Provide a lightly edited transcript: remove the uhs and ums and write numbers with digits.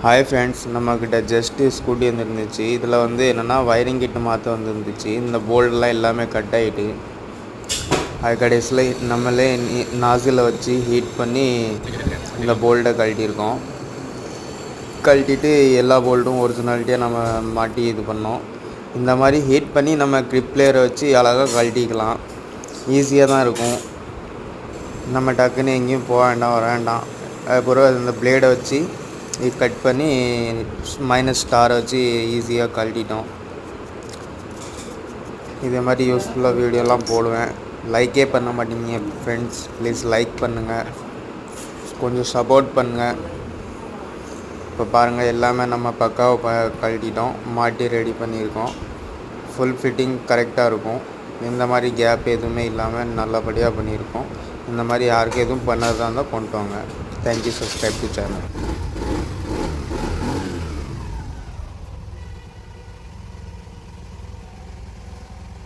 Hi friends, நம்மக்கிட்ட just scooty வந்துருந்துச்சு. இதில் என்னென்னா வயரிங் கிட்டு மாற்ற வந்துருந்துச்சு. இந்த போல்டெலாம் எல்லாமே கட் ஆகிட்டு, அது கடைசியில் நம்மளே நாசிலை வச்சு ஹீட் பண்ணி இந்த போல்ட்டை கழட்டியிருக்கோம். கழட்டிட்டு எல்லா போல்ட்டும் ஒரிஜினாலிட்டியாக நம்ம மாட்டி இது பண்ணோம். இந்த மாதிரி ஹீட் பண்ணி நம்ம கிரிப் பிளேயரை வச்சு அழகாக கழட்டிக்கலாம். ஈஸியாக தான் இருக்கும். நம்ம டக்குன்னு எங்கேயும் போக வேண்டாம், வர வேண்டாம். அதுக்கப்புறம் இந்த பிளேடை வச்சு கட் பண்ணி மைனஸ் ஸ்டாரை வச்சு ஈஸியாக கழட்டிட்டோம். இதே மாதிரி யூஸ்ஃபுல்லாக வீடியோலாம் போடுவேன். லைக்கே பண்ண மாட்டீங்க ஃப்ரெண்ட்ஸ், ப்ளீஸ் லைக் பண்ணுங்கள், கொஞ்சம் சப்போர்ட் பண்ணுங்கள். இப்போ பாருங்கள், எல்லாமே நம்ம பக்காவாக கழட்டிட்டோம், மாட்டி ரெடி பண்ணியிருக்கோம். ஃபுல் ஃபிட்டிங் கரெக்டாக இருக்கும். இந்த மாதிரி கேப் எதுவுமே இல்லாமல் நல்லபடியாக பண்ணியிருக்கோம். இந்த மாதிரி யாருக்கும் எதுவும் பண்ணாதான் இருந்தால் கொண்டு வாங்க. தேங்க்யூ. Subscribe to channel.